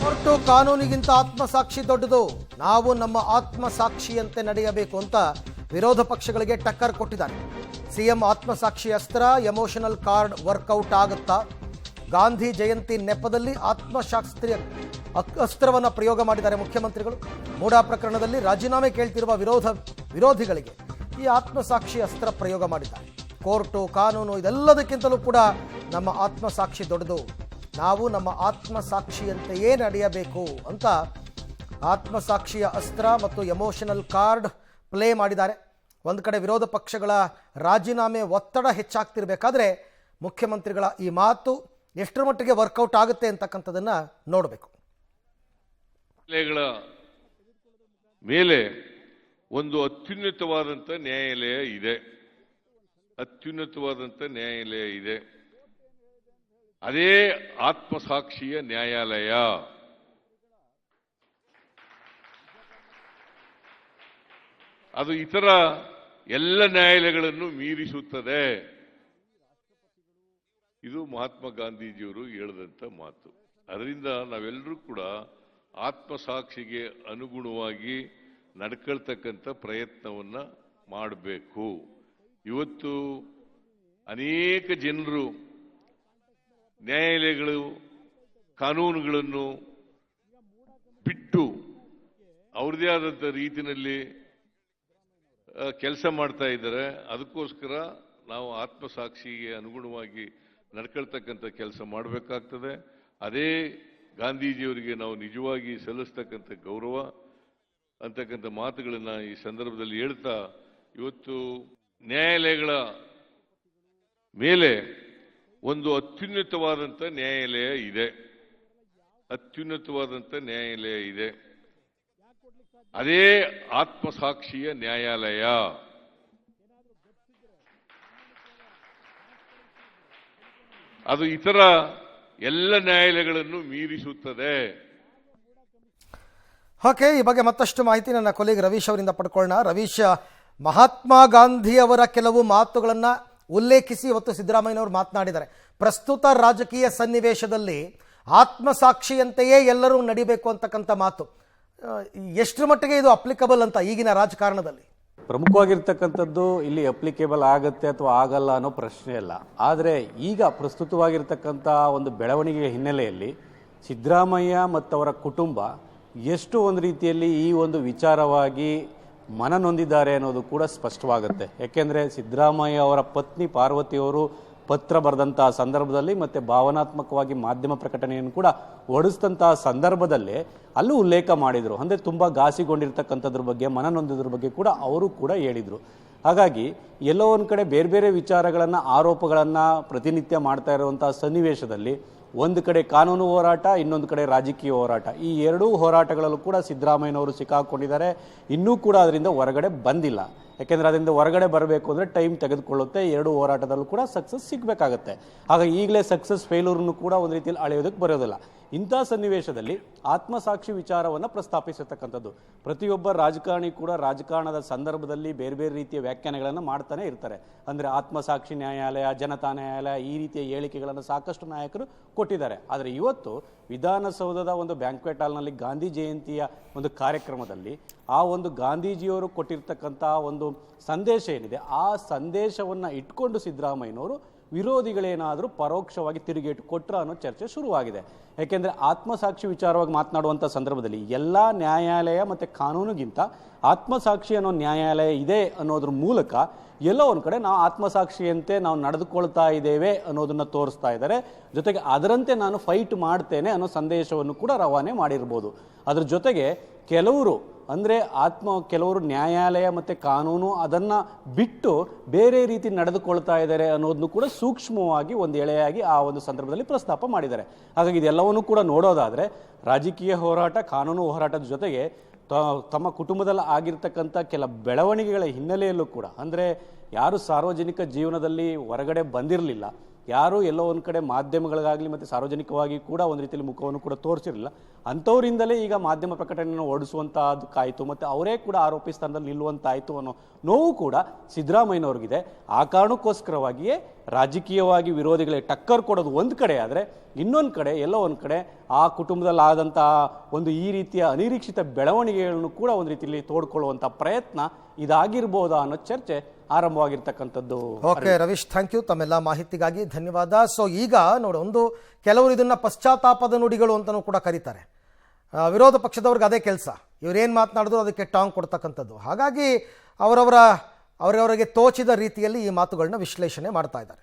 Court ಕಾನೂನಿಗಿಂತ ಆತ್ಮಸಾಕ್ಷಿ ದೊಡ್ಡದು, ನಾವು ನಮ್ಮ ಆತ್ಮಸಾಕ್ಷಿಯಂತೆ ನಡೆಯಬೇಕು ಅಂತ ವಿರೋಧ ಪಕ್ಷಗಳಿಗೆ ಟಕ್ಕರ್ ಕೊಟ್ಟಿದ್ದಾರೆ. ಸಿಎಂ ಆತ್ಮಸಾಕ್ಷಿ ಅಸ್ತ್ರ ಎಮೋಷನಲ್ ಕಾರ್ಡ್ ವರ್ಕೌಟ್ ಆಗುತ್ತಾ? ಗಾಂಧಿ ಜಯಂತಿ ನೆಪದಲ್ಲಿ ಆತ್ಮಶಾಸ್ತ್ರೀಯ ಅಸ್ತ್ರವನ್ನು ಪ್ರಯೋಗ ಮಾಡಿದ್ದಾರೆ ಮುಖ್ಯಮಂತ್ರಿಗಳು. ಮೂಡಾ ಪ್ರಕರಣದಲ್ಲಿ ರಾಜೀನಾಮೆ ಕೇಳ್ತಿರುವ ವಿರೋಧಿಗಳಿಗೆ ಈ ಆತ್ಮಸಾಕ್ಷಿ ಅಸ್ತ್ರ ಪ್ರಯೋಗ ಮಾಡಿದ್ದಾರೆ. ಕೋರ್ಟು ಕಾನೂನು ಇದೆಲ್ಲದಕ್ಕಿಂತಲೂ ಕೂಡ ನಮ್ಮ ಆತ್ಮಸಾಕ್ಷಿ ದೊಡ್ಡದು, ನಾವು ನಮ್ಮ ಆತ್ಮಸಾಕ್ಷಿಯಂತೆಯೇ ನಡೆಯಬೇಕು ಅಂತ ಆತ್ಮಸಾಕ್ಷಿಯ ಅಸ್ತ್ರ ಮತ್ತು ಎಮೋಷನಲ್ ಕಾರ್ಡ್ ಪ್ಲೇ ಮಾಡಿದ್ದಾರೆ. ಒಂದು ಕಡೆ ವಿರೋಧ ಪಕ್ಷಗಳ ರಾಜೀನಾಮೆ ಒತ್ತಡ ಹೆಚ್ಚಾಗ್ತಿರ್ಬೇಕಾದ್ರೆ ಮುಖ್ಯಮಂತ್ರಿಗಳ ಈ ಮಾತು ಎಷ್ಟರ ಮಟ್ಟಿಗೆ ವರ್ಕೌಟ್ ಆಗುತ್ತೆ ಅಂತಕ್ಕಂಥದ್ದನ್ನು ನೋಡಬೇಕು. ಮೇಲೆ ಒಂದು ಅತ್ಯುನ್ನತವಾದಂಥ ನ್ಯಾಯಾಲಯ ಇದೆ, ಅದೇ ಆತ್ಮಸಾಕ್ಷಿಯ ನ್ಯಾಯಾಲಯ. ಅದು ಇತರ ಎಲ್ಲ ನ್ಯಾಯಾಲಯಗಳನ್ನು ಮೀರಿಸುತ್ತದೆ. ಇದು ಮಹಾತ್ಮ ಗಾಂಧೀಜಿಯವರು ಹೇಳಿದಂಥ ಮಾತು. ಅದರಿಂದ ನಾವೆಲ್ಲರೂ ಕೂಡ ಆತ್ಮಸಾಕ್ಷಿಗೆ ಅನುಗುಣವಾಗಿ ನಡ್ಕೊಳ್ತಕ್ಕಂಥ ಪ್ರಯತ್ನವನ್ನು ಮಾಡಬೇಕು. ಇವತ್ತು ಅನೇಕ ಜನರು ನ್ಯಾಯಾಲಯಗಳು ಕಾನೂನುಗಳನ್ನು ಬಿಟ್ಟು ಅವ್ರದೇ ಆದಂಥ ರೀತಿಯಲ್ಲಿ ಕೆಲಸ ಮಾಡ್ತಾ ಇದ್ದಾರೆ. ಅದಕ್ಕೋಸ್ಕರ ನಾವು ಆತ್ಮಸಾಕ್ಷಿಗೆ ಅನುಗುಣವಾಗಿ ನಡ್ಕೊಳ್ತಕ್ಕಂಥ ಕೆಲಸ ಮಾಡಬೇಕಾಗ್ತದೆ. ಅದೇ ಗಾಂಧೀಜಿಯವರಿಗೆ ನಾವು ನಿಜವಾಗಿ ಸಲ್ಲಿಸ್ತಕ್ಕಂಥ ಗೌರವ ಅಂತಕ್ಕಂಥ ಮಾತುಗಳನ್ನು ಈ ಸಂದರ್ಭದಲ್ಲಿ ಹೇಳ್ತಾ, ಇವತ್ತು ನ್ಯಾಯಾಲಯಗಳ ಮೇಲೆ ಒಂದು ಅತ್ಯುನ್ನತವಾದಂಥ ನ್ಯಾಯಾಲಯ ಇದೆ, ಅದೇ ಆತ್ಮಸಾಕ್ಷಿಯ ನ್ಯಾಯಾಲಯ. ಅದು ಇತರ ಎಲ್ಲ ನ್ಯಾಯಾಲಯಗಳನ್ನು ಮೀರಿಸುತ್ತದೆ. ಓಕೆ, ಈ ಬಗ್ಗೆ ಮತ್ತಷ್ಟು ಮಾಹಿತಿ ನನ್ನ ಕೊಲೀಗ್ ರವೀಶ್ ಅವರಿಂದ ಪಡ್ಕೊಳ್ಳೋಣ. ರವೀಶ್, ಮಹಾತ್ಮ ಗಾಂಧಿಯವರ ಕೆಲವು ಮಾತುಗಳನ್ನು ಉಲ್ಲೇಖಿಸಿ ಇವತ್ತು ಸಿದ್ದರಾಮಯ್ಯನವರು ಮಾತನಾಡಿದ್ದಾರೆ. ಪ್ರಸ್ತುತ ರಾಜಕೀಯ ಸನ್ನಿವೇಶದಲ್ಲಿ ಆತ್ಮಸಾಕ್ಷಿಯಂತೆಯೇ ಎಲ್ಲರೂ ನಡಿಬೇಕು ಅಂತಕ್ಕಂಥ ಮಾತು ಎಷ್ಟರ ಮಟ್ಟಿಗೆ ಇದು ಅಪ್ಲಿಕಬಲ್ ಅಂತ ಈಗಿನ ರಾಜಕಾರಣದಲ್ಲಿ? ಪ್ರಮುಖವಾಗಿರ್ತಕ್ಕಂಥದ್ದು ಇಲ್ಲಿ ಅಪ್ಲಿಕೇಬಲ್ ಆಗುತ್ತೆ ಅಥವಾ ಆಗಲ್ಲ ಅನ್ನೋ ಪ್ರಶ್ನೆ ಇಲ್ಲ. ಆದರೆ ಈಗ ಪ್ರಸ್ತುತವಾಗಿರ್ತಕ್ಕಂಥ ಒಂದು ಬೆಳವಣಿಗೆಯ ಹಿನ್ನೆಲೆಯಲ್ಲಿ ಸಿದ್ದರಾಮಯ್ಯ ಮತ್ತವರ ಕುಟುಂಬ ಎಷ್ಟು ಒಂದು ರೀತಿಯಲ್ಲಿ ಈ ಒಂದು ವಿಚಾರವಾಗಿ ಮನನೊಂದಿದ್ದಾರೆ ಅನ್ನೋದು ಕೂಡ ಸ್ಪಷ್ಟವಾಗುತ್ತೆ. ಯಾಕೆಂದರೆ ಸಿದ್ದರಾಮಯ್ಯ ಅವರ ಪತ್ನಿ ಪಾರ್ವತಿಯವರು ಪತ್ರ ಬರೆದಂತಹ ಸಂದರ್ಭದಲ್ಲಿ ಮತ್ತು ಭಾವನಾತ್ಮಕವಾಗಿ ಮಾಧ್ಯಮ ಪ್ರಕಟಣೆಯನ್ನು ಕೂಡ ಹೊಡಿಸಿದಂತಹ ಸಂದರ್ಭದಲ್ಲೇ ಅಲ್ಲೂ ಉಲ್ಲೇಖ ಮಾಡಿದರು. ಅಂದರೆ ತುಂಬ ಘಾಸಿಗೊಂಡಿರ್ತಕ್ಕಂಥದ್ರ ಬಗ್ಗೆ, ಮನನೊಂದಿದ್ರ ಬಗ್ಗೆ ಕೂಡ ಅವರು ಕೂಡ ಹೇಳಿದರು. ಹಾಗಾಗಿ ಎಲ್ಲೋ ಒಂದು ಕಡೆ ಬೇರೆ ಬೇರೆ ವಿಚಾರಗಳನ್ನು, ಆರೋಪಗಳನ್ನು ಪ್ರತಿನಿತ್ಯ ಮಾಡ್ತಾ ಇರುವಂತಹ ಸನ್ನಿವೇಶದಲ್ಲಿ ಒಂದು ಕಡೆ ಕಾನೂನು ಹೋರಾಟ, ಇನ್ನೊಂದು ಕಡೆ ರಾಜಕೀಯ ಹೋರಾಟ, ಈ ಎರಡೂ ಹೋರಾಟಗಳಲ್ಲೂ ಕೂಡ ಸಿದ್ದರಾಮಯ್ಯನವರು ಸಿಕ್ಕಾಕೊಂಡಿದ್ದಾರೆ. ಇನ್ನೂ ಕೂಡ ಅದರಿಂದ ಹೊರಗಡೆ ಬಂದಿಲ್ಲ. ಯಾಕೆಂದರೆ ಅದರಿಂದ ಹೊರಗಡೆ ಬರಬೇಕು ಅಂದರೆ ಟೈಮ್ ತೆಗೆದುಕೊಳ್ಳುತ್ತೆ. ಎರಡು ಹೋರಾಟದಲ್ಲೂ ಕೂಡ ಸಕ್ಸಸ್ ಸಿಗಬೇಕಾಗತ್ತೆ. ಹಾಗಾಗಿ ಈಗಲೇ ಸಕ್ಸಸ್ ಫೇಲ್ಯೂರ್ನು ಕೂಡ ಒಂದು ರೀತಿಯಲ್ಲಿ ಅಳೆಯೋದಕ್ಕೆ ಬರೋದಿಲ್ಲ. ಇಂಥ ಸನ್ನಿವೇಶದಲ್ಲಿ ಆತ್ಮಸಾಕ್ಷಿ ವಿಚಾರವನ್ನು ಪ್ರಸ್ತಾಪಿಸಿರ್ತಕ್ಕಂಥದ್ದು ಪ್ರತಿಯೊಬ್ಬ ರಾಜಕಾರಣಿ ಕೂಡ ರಾಜಕಾರಣದ ಸಂದರ್ಭದಲ್ಲಿ ಬೇರೆ ಬೇರೆ ರೀತಿಯ ವ್ಯಾಖ್ಯಾನಗಳನ್ನು ಮಾಡ್ತಾನೆ ಇರ್ತಾರೆ. ಅಂದರೆ ಆತ್ಮಸಾಕ್ಷಿ ನ್ಯಾಯಾಲಯ, ಜನತಾ ನ್ಯಾಯಾಲಯ, ಈ ರೀತಿಯ ಹೇಳಿಕೆಗಳನ್ನು ಸಾಕಷ್ಟು ನಾಯಕರು ಕೊಟ್ಟಿದ್ದಾರೆ. ಆದರೆ ಇವತ್ತು ವಿಧಾನಸೌಧದ ಒಂದು ಬ್ಯಾಂಕ್ವೆಟ್ ಹಾಲ್ನಲ್ಲಿ ಗಾಂಧಿ ಜಯಂತಿಯ ಒಂದು ಕಾರ್ಯಕ್ರಮದಲ್ಲಿ ಆ ಒಂದು ಗಾಂಧೀಜಿಯವರು ಕೊಟ್ಟಿರ್ತಕ್ಕಂಥ ಒಂದು ಸಂದೇಶ ಏನಿದೆ, ಆ ಸಂದೇಶವನ್ನು ಇಟ್ಕೊಂಡು ಸಿದ್ದರಾಮಯ್ಯನವರು ವಿರೋಧಿಗಳೇನಾದರೂ ಪರೋಕ್ಷವಾಗಿ ತಿರುಗೇಟು ಕೊಟ್ಟರು ಅನ್ನೋ ಚರ್ಚೆ ಶುರುವಾಗಿದೆ. ಯಾಕೆಂದರೆ ಆತ್ಮಸಾಕ್ಷಿ ವಿಚಾರವಾಗಿ ಮಾತನಾಡುವಂಥ ಸಂದರ್ಭದಲ್ಲಿ ಎಲ್ಲ ನ್ಯಾಯಾಲಯ ಮತ್ತು ಕಾನೂನಿಗಿಂತ ಆತ್ಮಸಾಕ್ಷಿ ಅನ್ನೋ ನ್ಯಾಯಾಲಯ ಇದೆ ಅನ್ನೋದ್ರ ಮೂಲಕ ಎಲ್ಲೋ ಒಂದು ಕಡೆ ನಾವು ಆತ್ಮಸಾಕ್ಷಿಯಂತೆ ನಾವು ನಡೆದುಕೊಳ್ತಾ ಇದ್ದೇವೆ ಅನ್ನೋದನ್ನು ತೋರಿಸ್ತಾ ಇದ್ದಾರೆ. ಜೊತೆಗೆ ಅದರಂತೆ ನಾನು ಫೈಟ್ ಮಾಡ್ತೇನೆ ಅನ್ನೋ ಸಂದೇಶವನ್ನು ಕೂಡ ರವಾನೆ ಮಾಡಿರ್ಬೋದು. ಅದ್ರ ಜೊತೆಗೆ ಕೆಲವರು ನ್ಯಾಯಾಲಯ ಮತ್ತು ಕಾನೂನು ಅದನ್ನು ಬಿಟ್ಟು ಬೇರೆ ರೀತಿ ನಡೆದುಕೊಳ್ತಾ ಇದ್ದಾರೆ ಅನ್ನೋದನ್ನು ಕೂಡ ಸೂಕ್ಷ್ಮವಾಗಿ ಒಂದು ಎಳೆಯಾಗಿ ಆ ಒಂದು ಸಂದರ್ಭದಲ್ಲಿ ಪ್ರಸ್ತಾಪ ಮಾಡಿದ್ದಾರೆ. ಹಾಗಾಗಿ ಇದೆಲ್ಲವನ್ನೂ ಕೂಡ ನೋಡೋದಾದರೆ ರಾಜಕೀಯ ಹೋರಾಟ, ಕಾನೂನು ಹೋರಾಟದ ಜೊತೆಗೆ ತಮ್ಮ ಕುಟುಂಬದಲ್ಲಿ ಆಗಿರ್ತಕ್ಕಂಥ ಕೆಲ ಬೆಳವಣಿಗೆಗಳ ಹಿನ್ನೆಲೆಯಲ್ಲೂ ಕೂಡ, ಅಂದರೆ ಯಾರು ಸಾರ್ವಜನಿಕ ಜೀವನದಲ್ಲಿ ಹೊರಗಡೆ ಬಂದಿರಲಿಲ್ಲ, ಯಾರು ಎಲ್ಲೋ ಒಂದು ಕಡೆ ಮಾಧ್ಯಮಗಳಿಗಾಗಲಿ ಮತ್ತು ಸಾರ್ವಜನಿಕವಾಗಿ ಕೂಡ ಒಂದು ರೀತಿಯಲ್ಲಿ ಮುಖವನ್ನು ಕೂಡ ತೋರಿಸಿರಲಿಲ್ಲ, ಅಂಥವರಿಂದಲೇ ಈಗ ಮಾಧ್ಯಮ ಪ್ರಕಟಣೆಯನ್ನು ಓಡಿಸುವಂಥದ್ದಕ್ಕಾಯಿತು ಮತ್ತು ಅವರೇ ಕೂಡ ಆರೋಪಿ ಸ್ಥಾನದಲ್ಲಿ ನಿಲ್ಲುವಂತಾಯಿತು ಅನ್ನೋ ನೋವು ಕೂಡ ಸಿದ್ದರಾಮಯ್ಯನವ್ರಿಗಿದೆ. ಆ ಕಾರಣಕ್ಕೋಸ್ಕರವಾಗಿಯೇ ರಾಜಕೀಯವಾಗಿ ವಿರೋಧಿಗಳಿಗೆ ಟಕ್ಕರ್ ಕೊಡೋದು ಒಂದು ಕಡೆ ಆದರೆ ಇನ್ನೊಂದು ಕಡೆ ಎಲ್ಲೋ ಒಂದು ಕಡೆ ಆ ಕುಟುಂಬದಲ್ಲಿ ಆದಂತಹ ಒಂದು ಈ ರೀತಿಯ ಅನಿರೀಕ್ಷಿತ ಬೆಳವಣಿಗೆಗಳನ್ನು ಕೂಡ ಒಂದು ರೀತಿಯಲ್ಲಿ ತೋಡ್ಕೊಳ್ಳುವಂಥ ಪ್ರಯತ್ನ ಇದಾಗಿರ್ಬೋದಾ ಅನ್ನೋ ಚರ್ಚೆ ಆರಂಭವಾಗಿರ್ತಕ್ಕಂಥದ್ದು. ಓಕೆ ರವೀಶ್, ಥ್ಯಾಂಕ್ ಯು ತಮ್ಮೆಲ್ಲ ಮಾಹಿತಿಗಾಗಿ ಧನ್ಯವಾದ. ಸೊ ಈಗ ನೋಡಿ, ಕೆಲವರು ಇದನ್ನ ಪಶ್ಚಾತ್ತಾಪದ ನುಡಿಗಳು ಅಂತಲೂ ಕೂಡ ಕರೀತಾರೆ. ವಿರೋಧ ಪಕ್ಷದವ್ರಿಗೆ ಅದೇ ಕೆಲಸ, ಇವರೇನು ಮಾತನಾಡಿದ್ರು ಅದಕ್ಕೆ ಟಾಂಗ್ ಕೊಡ್ತಕ್ಕಂಥದ್ದು. ಹಾಗಾಗಿ ಅವರವರಿಗೆ ತೋಚಿದ ರೀತಿಯಲ್ಲಿ ಈ ಮಾತುಗಳನ್ನ ವಿಶ್ಲೇಷಣೆ ಮಾಡ್ತಾ ಇದ್ದಾರೆ.